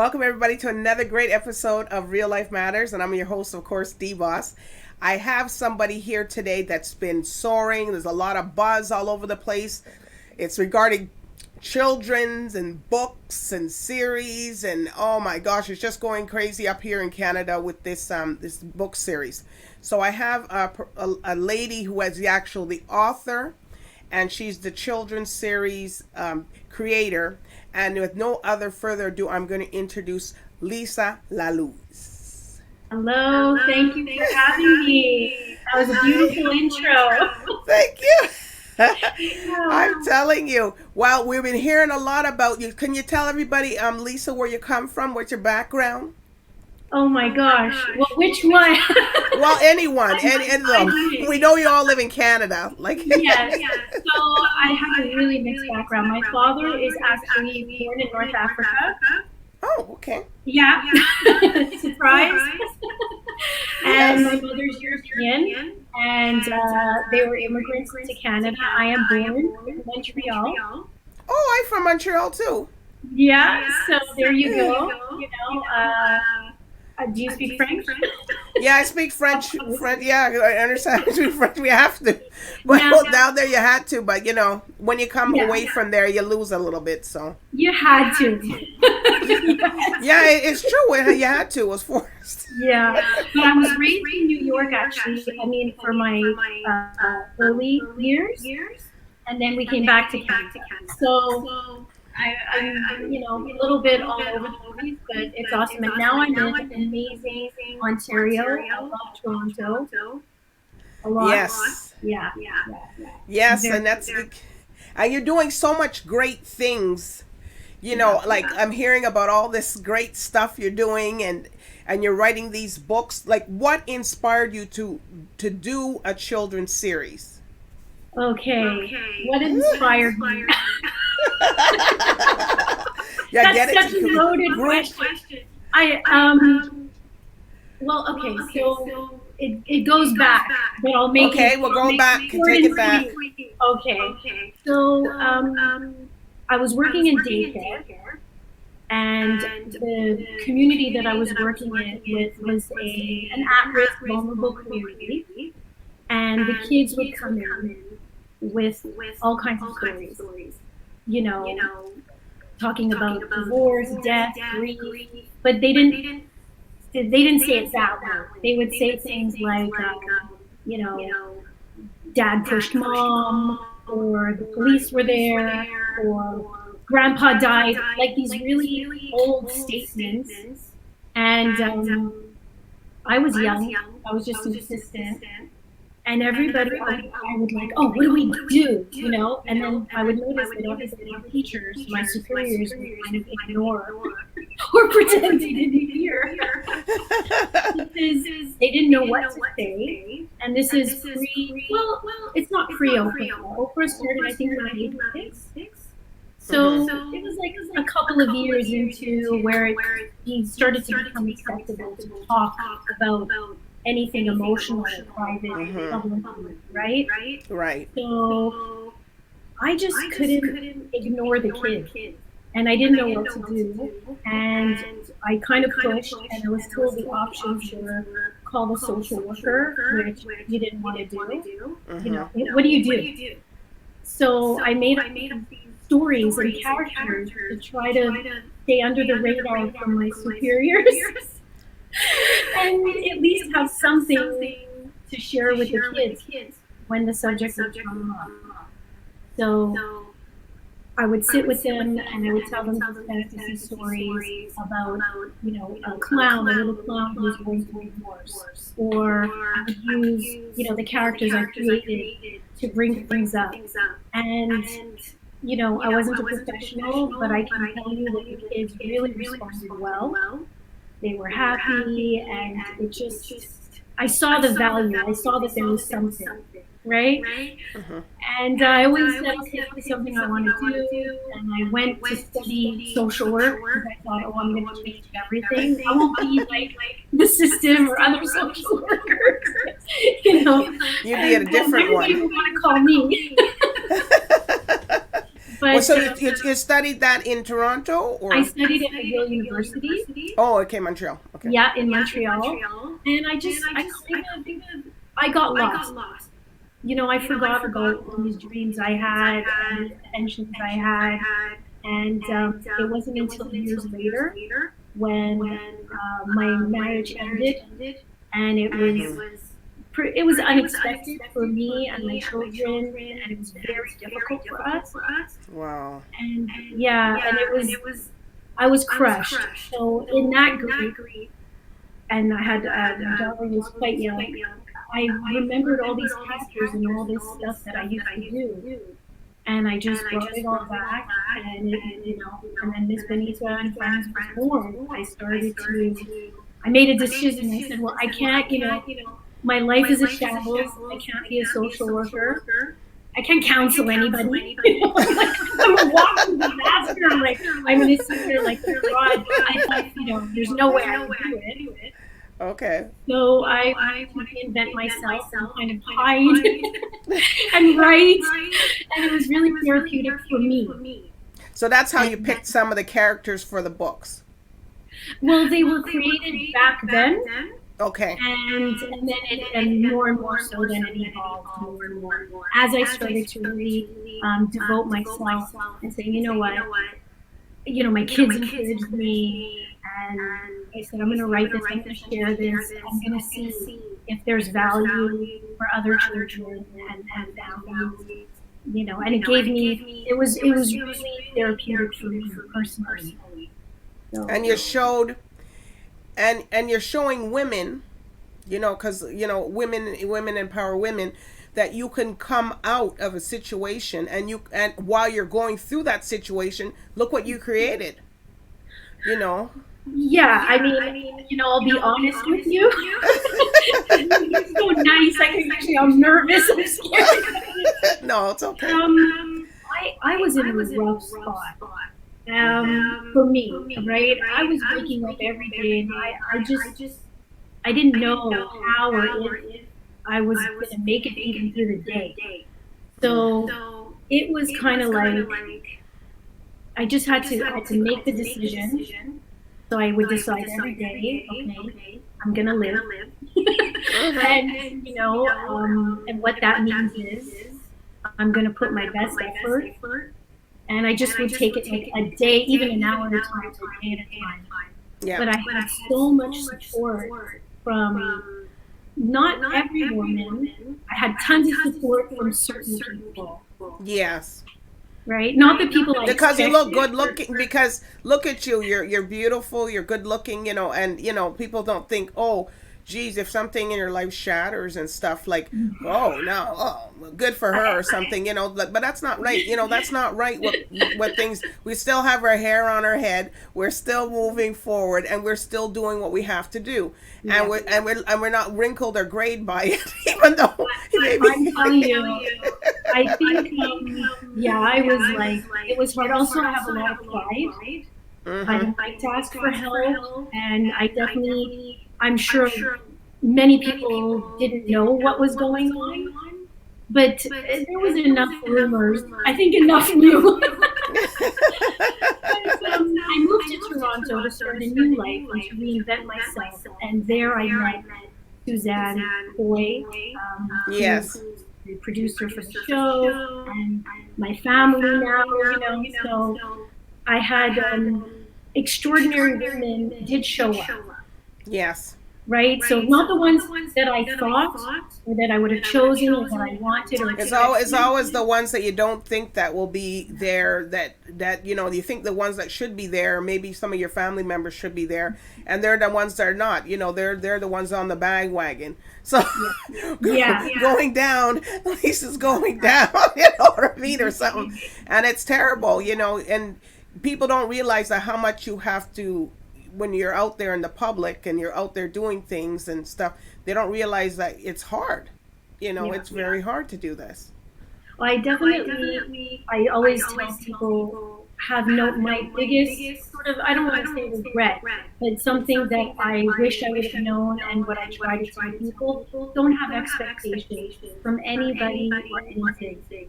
Welcome everybody to another great episode of Real Life Matters, and I'm your host, of course, DBoss. I have somebody here today that's been soaring. There's a lot of buzz all over the place. It's regarding children's and books and series, and oh my gosh, it's just going crazy up here in Canada with this this book series. So I have a lady who is the author, and she's the children's series creator. And with no other further ado, I'm going to introduce Lisa Lallouz. Hello, thank you for having me. That was a beautiful intro. Thank you. I'm telling you. Well, we've been hearing a lot about you. Can you tell everybody, Lisa, where you come from? What's your background? Oh my gosh. Well, which one? Well, anyone. We know you all live in Canada. Yes. So I have a really mixed background. My father is actually born in North Africa. Oh, okay. Yeah. Surprise. And my mother's European. And they were immigrants to Canada. I am born in Montreal. Oh, I'm from Montreal too. Yeah. So there you go. Do you speak French? Yeah, I speak French. Yeah, I understand. I speak French. We have to. But down there you had to. But, when you come away from there, you lose a little bit. So you had to. Yeah, it's true. You had to. It was forced. Yeah. But I was raised in New York, actually. I mean, for my early years. And then we came back to Canada. So I'm a little bit all over the place, but it's awesome. And now I'm in amazing Ontario. I love Toronto a lot. Yes. Yeah. Yes, and and you're doing so much great things. Like I'm hearing about all this great stuff you're doing, and you're writing these books. Like, what inspired you to do a children's series? Okay. What inspired me? Yeah, That's such a loaded question. So it goes back, but I'll make okay, we'll go back and take it back. Okay. So I was working in daycare, and the community that I was working with was an at-risk, vulnerable community, and the kids would come in with all kinds of stories. Talking about divorce, death, grief, but they didn't say it that way. They would say things like, dad pushed mom, or the police were there, or grandpa died, like these really old statements. And I was young. I was just an assistant. And everybody, I would like, oh, what do we do? And then I would notice that everybody, my teachers, my superiors, would kind of ignore or pretend they didn't hear. Because they didn't know what to say. And this is it's not pre-Oprah. Oprah started, I think, around 86. So it was like a couple of years into where he started to become acceptable to talk about anything emotional or private, right? Right. So I just couldn't ignore the kids, and I didn't know what to do, and I kind of pushed, and I was told the options were call the social worker, which you didn't want to do. What do you do? So I made up stories and characters to try to stay under the radar from my superiors. And at least have something to share with the kids when the subject would come up. So I would sit with them and I would tell them these fantasy stories about, a little clown who was going through divorce. Or I would use, the characters I created to bring things up. And, I wasn't a professional, but I can tell you that the kids really responded well. They were happy, and it just, I saw the value. I saw that there was something, right? And I always said, okay, this is something I want to do. And I went to study social work because I thought, I'm going to change everything. I won't be like the system or other social workers. You'd be at a different one. People want to call me. Well, But so you studied that in Toronto, I or? studied at McGill University. Oh, okay, Montreal. Okay. Yeah, in Montreal. And I got lost. I forgot about these dreams I had and these intentions I had. And it wasn't until years later when my marriage ended, and it was unexpected for me and my children, and it was very difficult for us. Wow. And yeah, and I was crushed. So in that grief, and I had my daughter was quite young. I remembered all these pictures and all this stuff that I used to do, and I just brought it all back. And and then Miss Bonita and Friends was born. I made a decision. I said, well, I can't, my life is a shambles. I can't be a social worker. I can't counsel anybody. I'm a walking disaster. I'm gonna sit there like, God, I thought, there's no way I can do it. Okay. So I reinvent myself and kind of hide and write, and it was really therapeutic for me. So that's how you picked some of the characters for the books. Well, they were created back then. Okay. And then and more so then it evolved more and more as I started to really devote myself and say, you know what, my kids encouraged me, and I said, I'm going to write this, I'm going to share this, I'm going to see if there's value for other children and families, and it gave me, it was really therapeutic for me personally. So, and you showed, and you're showing women, because women empower women, that you can come out of a situation, and while you're going through that situation, look what you created. Yeah, I mean, I'll be honest with you. It's so nice. I'm nervous. I'm scared. No, it's okay. I was in a rough spot. For me, right? I was waking up every day, and I didn't know how or if I was going to make it even through the day. So it was kind of like I just had to make the decision. So I would decide every day, okay, I'm gonna live, and and what that means is I'm gonna put my best effort. And I just would take it like a day, even an hour at a time, a day at a time. Yeah. But I had so much support from not every woman. I had tons of support from certain people. Yes. Right? Not the people I because expected. You look good looking. Because look at you, you're beautiful, you're good looking, and people don't think, oh, geez, if something in your life shatters and stuff, like, oh, no, good for her or something, but that's not right. That's not right. What things, we still have our hair on our head. We're still moving forward, and we're still doing what we have to do. Yeah. And we're not wrinkled or grayed by it, even though I'm telling you, I think, I was like, it was hard. Also, I have a lot of pride. I don't like to ask for help, and I'm sure many people didn't know what was going on, but there was enough rumors. I think enough knew. I moved to Toronto to start a new life and to reinvent myself, and there I met Suzanne Hoy, yes, who's the producer for the show, and my family now, so I had extraordinary women did show up. Yes. Right? So not the ones that I thought or that I would have chosen or that I wanted. It's always the ones that you don't think that will be there, that you think the ones that should be there, maybe some of your family members should be there, and they're the ones that are not. They're the ones on the bandwagon. So going down, Lisa's going down, or something. And it's terrible, and people don't realize that how much you have to, when you're out there in the public and you're out there doing things and stuff, they don't realize that it's hard. It's very hard to do this. Well, I always tell people, my biggest sort of, I don't want to say regret, but something that I wish I would have known, and what I try to tell people, don't have expectations from anybody or anything.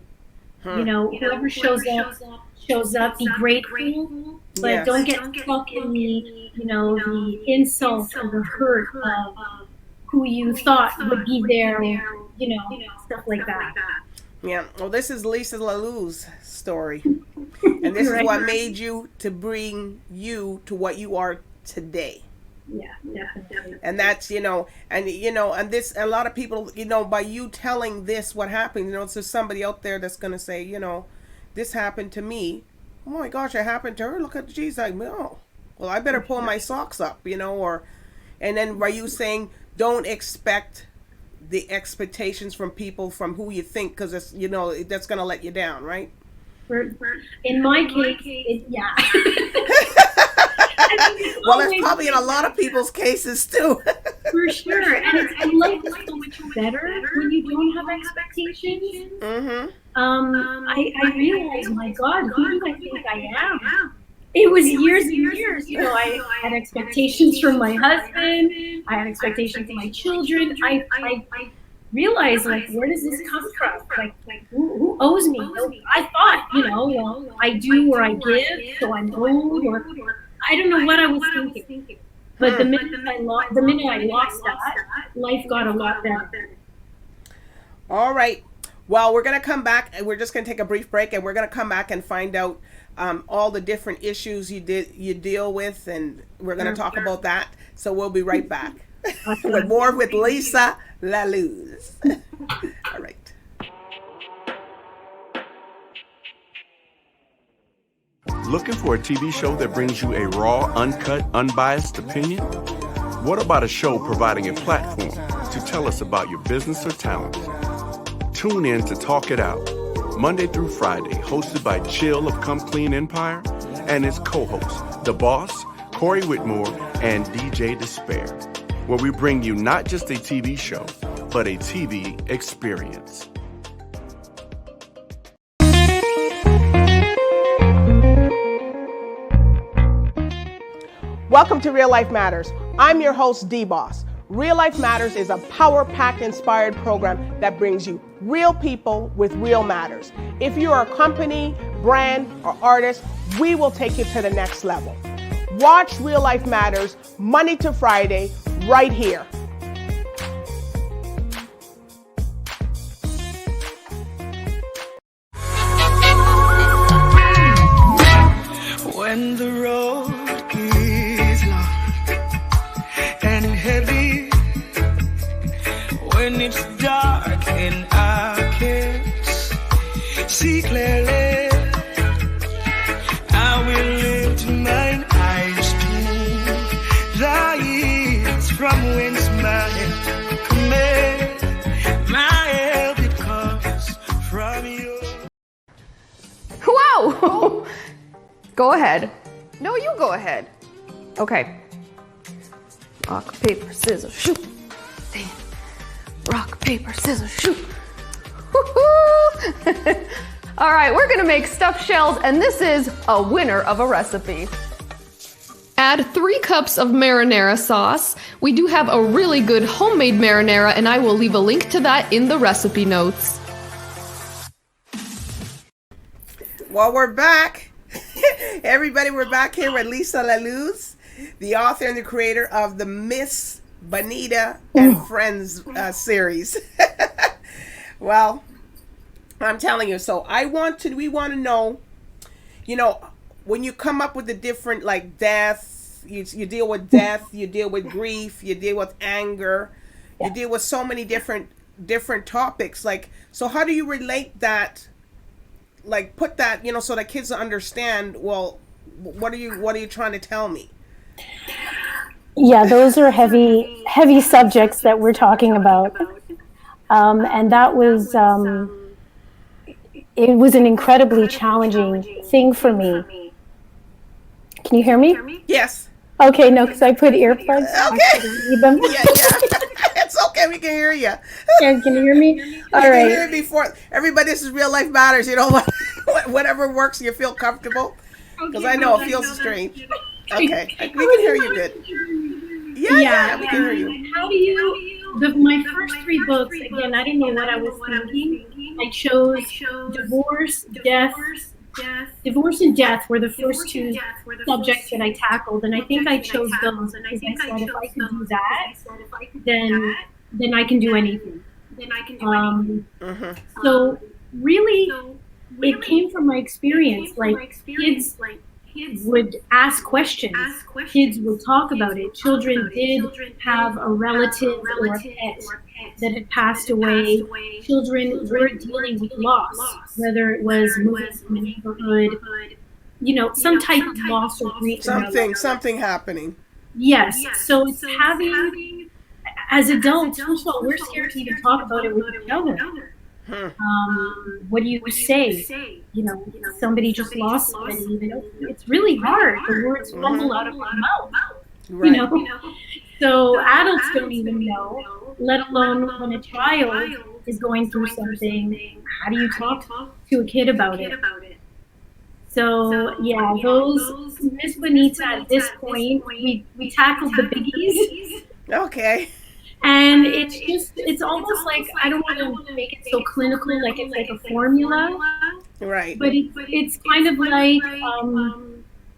You know, whoever shows up, be grateful, but don't get stuck in the, you know, the insult or the hurt of who you thought would be there, you know, stuff like that. Yeah. Well, this is Lisa Lallouz's story. And this is what made you to bring you to what you are today. Yeah, definitely. And that's, you know, and this, a lot of people, you know, by you telling this what happened, you know, so somebody out there that's going to say, you know, this happened to me. Oh my gosh, it happened to her. Look at, geez, like, oh, well, I better pull my socks up, you know, or, and then by you saying, don't expect the expectations from people from who you think, because it's, you know, that's going to let you down, right? In my case, yeah. Well, it's probably in a lot of people's cases too. For sure. And life is so much better when you don't have expectations. Mm-hmm. I realized, my God, who do I think I am? It was years and years. You know, I had expectations from my husband. I had expectations from my children. I realized, like, where does this come from? Like who owes me? I thought, you know, well, I do or I give, so I'm owed, or I don't know what I was thinking. But the minute I lost that, life got a lot better. All right. Well, we're going to come back, and we're just going to take a brief break, and we're going to come back and find out all the different issues you deal with, and we're going to talk about that. So we'll be right back with more with Lisa Lallouz. All right. Looking for a TV show that brings you a raw, uncut, unbiased opinion? What about a show providing a platform to tell us about your business or talent? Tune in to Talk It Out, Monday through Friday, hosted by Chill of Come Clean Empire and his co-hosts, DBoss, Corey Whitmore, and DJ Despair, where we bring you not just a TV show, but a TV experience. Welcome to Real Life Matters. I'm your host, DBoss. Real Life Matters is a power-packed, inspired program that brings you real people with real matters. If you're a company, brand, or artist, we will take you to the next level. Watch Real Life Matters Monday to Friday right here. When the road is long and heavy, when it's dark and I can't see clearly, I will lift mine eyes to the hills from whence my help cometh. My help it comes from you. Wow! Go ahead. No, you go ahead. Okay. Rock, paper, scissors, shoot. Damn. Rock, paper, scissors, shoot. Woo-hoo! All right, we're gonna make stuffed shells, and this is a winner of a recipe. Add 3 cups of marinara sauce. We do have a really good homemade marinara, and I will leave a link to that in the recipe notes. Well, we're back. Everybody, we're back here with Lisa Lallouz, the author and the creator of the Miss Bonita and Friends series. Well, I'm telling you, so we want to know, you know, when you come up with the different, like, death, you deal with death, you deal with grief, you deal with anger, you deal with so many different topics. Like, so how do you relate that? Like, put that, you know, so that kids understand, well, what are you trying to tell me? Yeah, those are heavy subjects that we're talking about. And that was, it was an incredibly challenging thing for me. Can you hear me? Yes. Okay, no, because I put earplugs. Okay. I couldn't need them. Yeah. It's okay. We can hear you. Yeah, can you hear me? All right. right. Can hear it before. Everybody, this is Real Life Matters. You know what? Whatever works, you feel comfortable. Because I know it feels strange. Okay. We can hear you good. Yeah, we can hear you. How do you? My first 3 books, again, I didn't know what I was thinking. I chose divorce, death. Divorce and death were the first two subjects that I tackled, and I think I chose those because I said if I could do that, then I can do anything. So really, it came from my experience. Like kids would ask questions. Kids would talk about it. Children did have a relative or a pet that had passed away. Children were dealing with loss, whether it was moving from a neighborhood, some type of loss or grief. Something happening. Yes. So it's having, as adults, first of all, we're scared to even talk about it with each other. What do you say? Somebody just lost somebody. It's really hard. The words fumble out of my mouth. Right. So adults don't even know, let alone when a child is going through something. How do you talk to a kid about it? So yeah, those Miss Bonita at this point, we tackled the biggies. Okay. And it's almost like, I don't want to make it so clinical, like it's like a formula. Right. But it's kind of like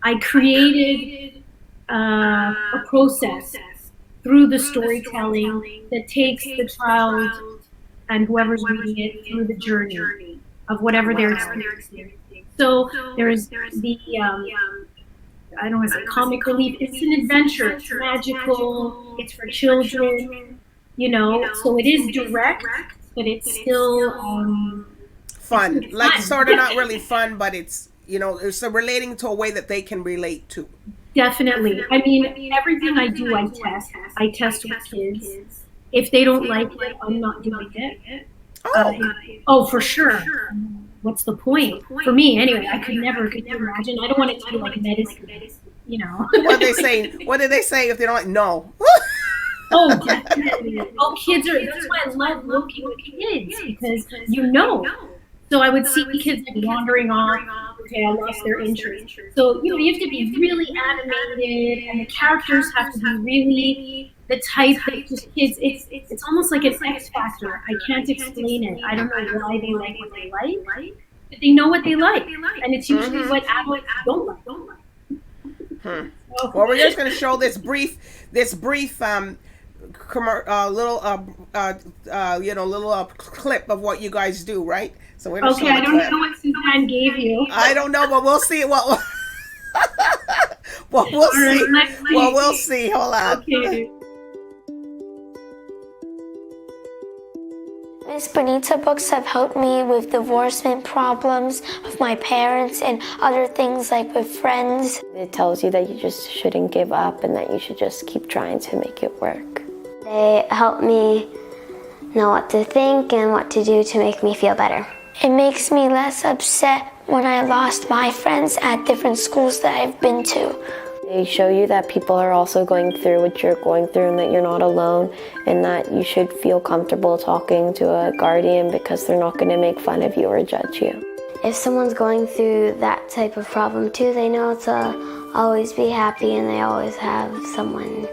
I created a process through the storytelling that takes the child and whoever's reading it through the journey of whatever they're experiencing. So there's the I don't want to say comic relief. It's an adventure. It's magical. It's for children. So it is direct, but it's still fun. Like sort of not really fun, but it's it's relating to a way that they can relate to. Definitely. I mean, everything I do, I test. I test with kids. If they don't like it, I'm not doing it. Oh, for sure. What's the point? For me, anyway, could never imagine. I don't want it to be like medicine, What did they say if they don't like? No. Oh, definitely. Oh, that's why I love working with kids, because So I would see kids like wandering off. Okay, I lost their interest. So, you have to be really animated, and the characters have to be really the type that just kids, it's almost like an X factor. I can't explain it. I don't know why they like what they like, but they know what they like. And it's usually what adults don't like. Well, we're just going to show this brief little clip of what you guys do, right? So we're okay, I don't know what Suzanne gave you. I don't know, but we'll see what. Well, we'll see. Well, we'll see. Hold on. Okay. Miss Bonita books have helped me with divorcement problems with my parents and other things like with friends. It tells you that you just shouldn't give up and that you should just keep trying to make it work. They help me know what to think and what to do to make me feel better. It makes me less upset when I lost my friends at different schools that I've been to. They show you that people are also going through what you're going through and that you're not alone and that you should feel comfortable talking to a guardian because they're not going to make fun of you or judge you. If someone's going through that type of problem too, they know to always be happy and they always have someone.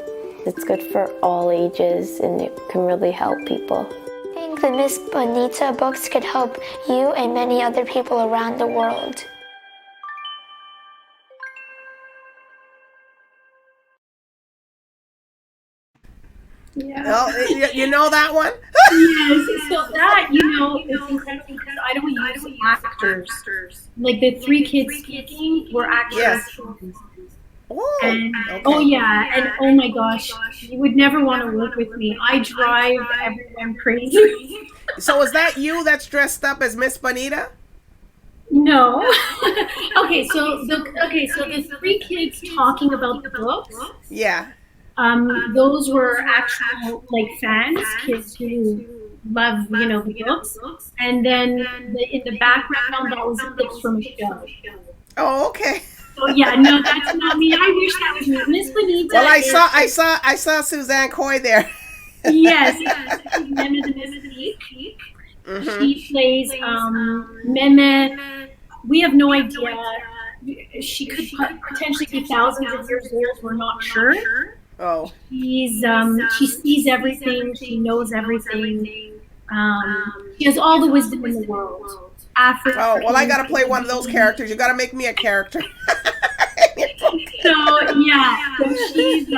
It's good for all ages and it can really help people. I think the Miss Bonita books could help you and many other people around the world. Yeah. Well, you know that one? Yes. So that, it's incredible because I don't use actors. Like the three kids speaking were actors. Yes. Oh, and, okay. Oh yeah, and oh my gosh, you would never want to work with me. I drive everyone crazy. So is that you that's dressed up as Miss Bonita? No. Okay, so the three kids talking about the books. Yeah. Those were actual fans, kids who love the books, and then in the background that was clips from a show. Oh, okay. So yeah, no, that's not me. I wish that was me. Miss Bonita. Well, I saw Suzanne Coy there. Yes. Meme the Mystique. She plays Meme. We have no idea. She could potentially be thousands of years old. We're not sure. Oh. She sees everything. She knows everything. She has all the wisdom in the world. Africa. Oh, well, I got to play one of those characters. You got to make me a character. So yeah, so she's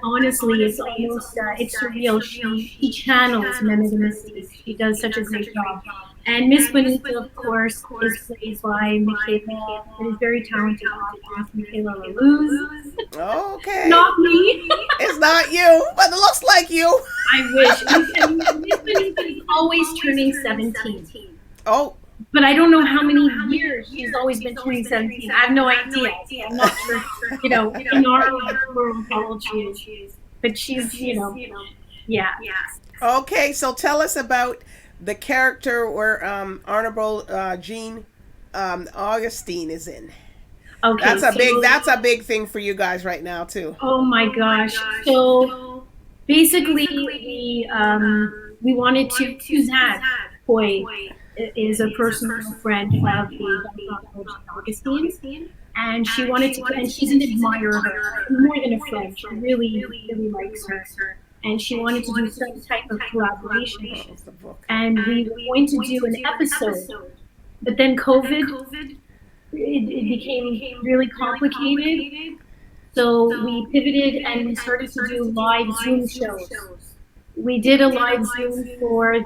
honestly, it's almost it's surreal. She channels Men of the Mystic. She does such a great job. And Miss Bonita, of course, is played by Michaela, who is very talented actress, Michaela Lallouz. Okay. Not me. It's not you, but it looks like you. I wish. And Miss Bonita is always turning 17. Oh. But I don't know how many years she's always been turning 17. I have no idea. I'm not sure, in our world how old she is. But she's, yeah. Okay, so tell us about the character where Honorable Jean Augustine is in. Okay, that's a big thing for you guys right now too. Oh my gosh! So basically, we wanted to Suzanne Hoy is a personal friend of the Augustine, and she wanted to, and she's an admirer of her, more than a friend. She really likes her. And she wanted to do some type of collaboration. And we were going to do an episode, but then COVID, it became really complicated. So we pivoted and we started to do live Zoom shows. We did a live Zoom for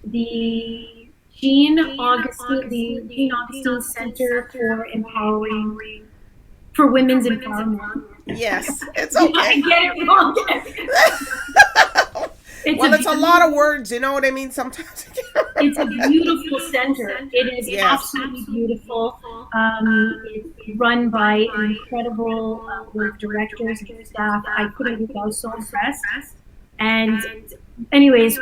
the Jean Augustine Center for Women's Empowerment. Yes, it's okay. I get it wrong. It's a lot of words, you know what I mean? Sometimes it's a beautiful center. It is absolutely beautiful. It's run by an incredible group of directors and staff. I was so impressed. And anyways,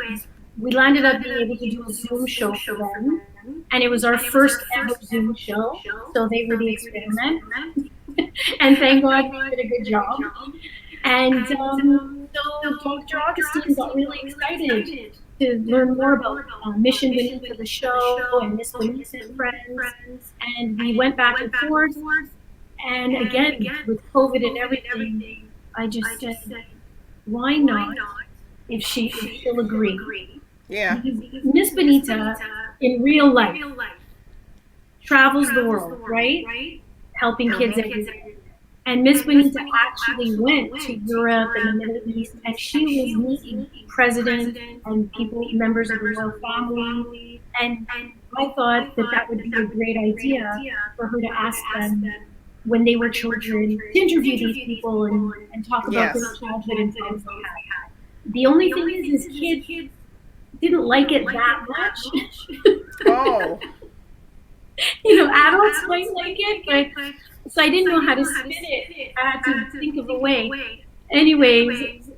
we landed up being able to do a Zoom show for them. And it was our first ever Zoom show. So they were the experiment. And thank God we did a good job. And so Dr. Augustine got really excited to learn more about Mission Bonita, the show, and Miss Bonita and Friends. And we went back and forth. And again, with COVID and everything, I just said, why not if she'll agree? Yeah. Miss Bonita, in real life, travels the world, right? Helping kids everywhere. And Miss Bonita actually went to Europe and the Middle East, and she was meeting president and members of the royal family. And I thought that would be a great idea for her to ask them when they were children to interview these people and talk about their childhood and friends they had. The only thing is kids didn't like it that much. Oh. Adults might like it, but so I didn't know how to spin it. I had to think of a way. Anyways,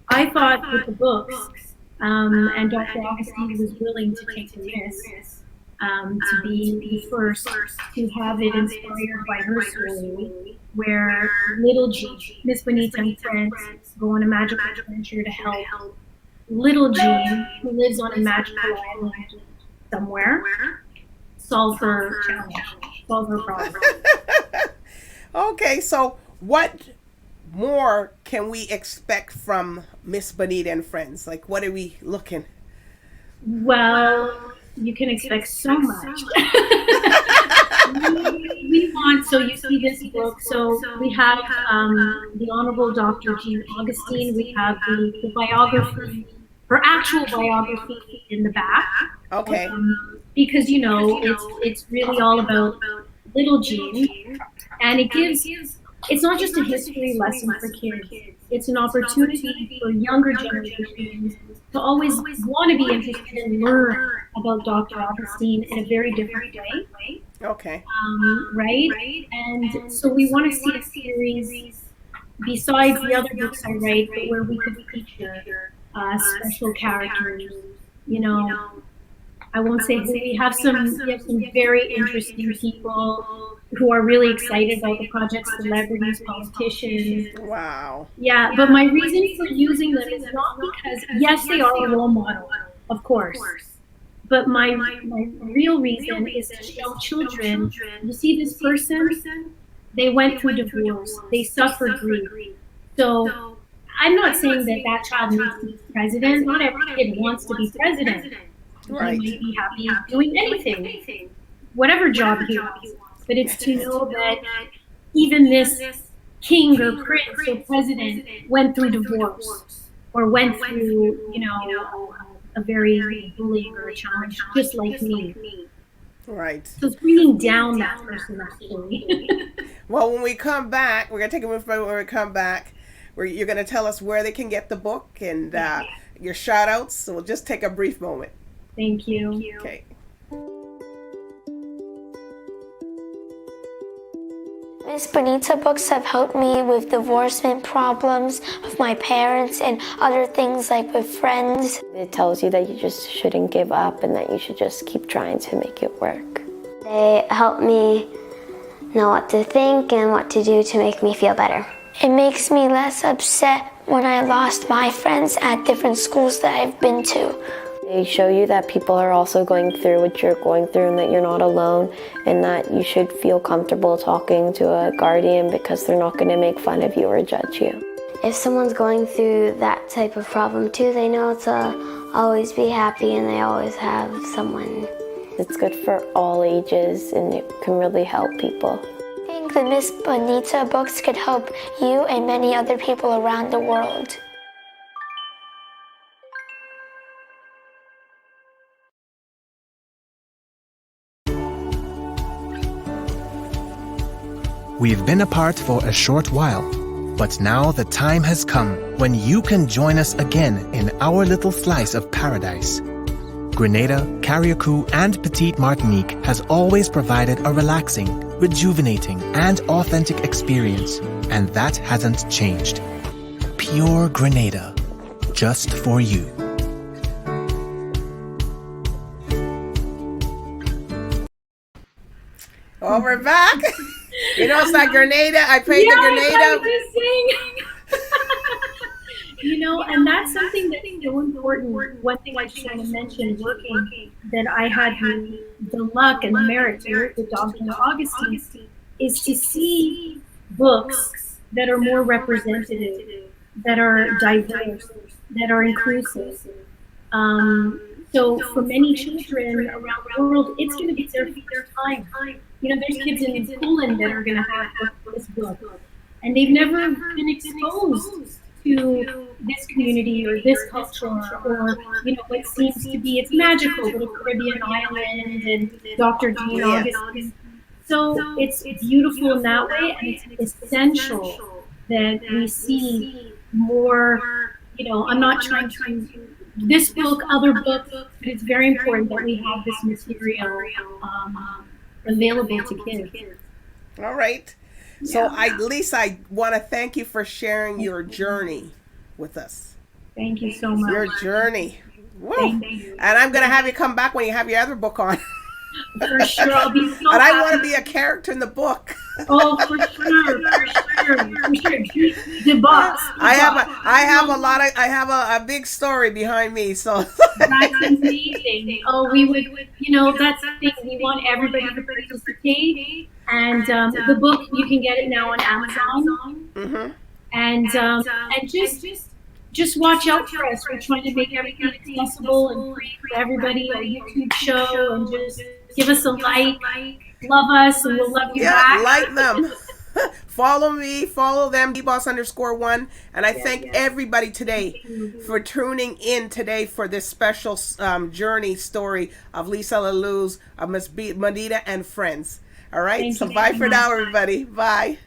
I thought with the books, and Dr. Augustine was willing to take the risk to be the first to have it inspired by her story, where little Jean, Miss Bonita and friends go on a magical adventure to help little Jean, who lives on a magical island somewhere, solve her challenge, solve her problem. Okay, so what more can we expect from Miss Bonita and Friends? Like, what are we looking? Well, you can expect so much. we want, so you see this book, so we have the Honorable Dr. Jean Augustine, we have the biography, her actual biography in the back. Okay. Because, it's really all about little Jean, and it's not just a history lesson for kids, it's an opportunity for younger generations to always want to be interested and learn about Dr. Augustine in a very different way. Okay. Right? And so we want to see a series besides the other books I write, but where we could feature special characters. I won't say who. We have some very interesting people who are really excited about the project, celebrities, politicians. Wow. Yeah, but my reason for using them is not because, yes, they are a role model, of course. But my real reason is to show children, you see this person, they went through divorce, they suffered grief. So I'm not saying that that child needs to be president. Not every kid wants to be president. Right. He might be happy doing anything, whatever job he wants. But it's to know that even this king or prince or president went through divorce or went through, a very bullying or a challenge, just like me. Right. So it's bringing down that person, actually. Well, when we come back, we're going to take a move when we come back. You're going to tell us where they can get the book and your shout outs. So we'll just take a brief moment. Thank you. Okay. Miss Bonita books have helped me with divorcement problems of my parents and other things like with friends. It tells you that you just shouldn't give up and that you should just keep trying to make it work. They help me know what to think and what to do to make me feel better. It makes me less upset when I lost my friends at different schools that I've been to. They show you that people are also going through what you're going through and that you're not alone and that you should feel comfortable talking to a guardian because they're not going to make fun of you or judge you. If someone's going through that type of problem too, they know to always be happy and they always have someone. It's good for all ages and it can really help people. I think the Miss Bonita books could help you and many other people around the world. We've been apart for a short while, but now the time has come when you can join us again in our little slice of paradise. Grenada, Carriacou, and Petite Martinique has always provided a relaxing, rejuvenating, and authentic experience, and that hasn't changed. Pure Grenada, just for you. Oh, we're back. It's like Grenada. I played the Grenada. And that's something that's so important. One thing I just want to mention, working, that I had the luck and the merit to work with Dr. Augustine, is to see books that are more representative, that are diverse, that are inclusive. So for many children around the world, it's going to be their first time. There's kids in Poland that are going to have this book, and they've never been exposed to this community or this culture or what seems to be, it's magical, little Caribbean island and Dr. Jean Augustine. So it's beautiful in that way, and it's essential that we see more. I'm not trying to this book, other books, but it's very important that we have this material available to kids. All right. So Lisa, I want to thank you for sharing your journey with us. Thank you so much. Your journey. Woo. Thank you. And I'm going to have you come back when you have your other book on. For sure. I'll be so And happy. I want to be a character in the book. Oh, for sure. DBoss. I have a big story behind me, so That's amazing. Oh, we would, that's the thing. We want everybody to participate. And the book, you can get it now on Amazon. Mm-hmm. And just watch out for us. We're trying to make everything accessible and free for everybody. A YouTube show, and just give us a like, love us, and we'll love you back. Like them. Follow me, follow them, DBoss_1. And I thank everybody today for tuning in today for this special journey story of Lisa Lallouz, of Miss Bonita and friends. All right, Thank so you bye very for much. now, everybody. Bye.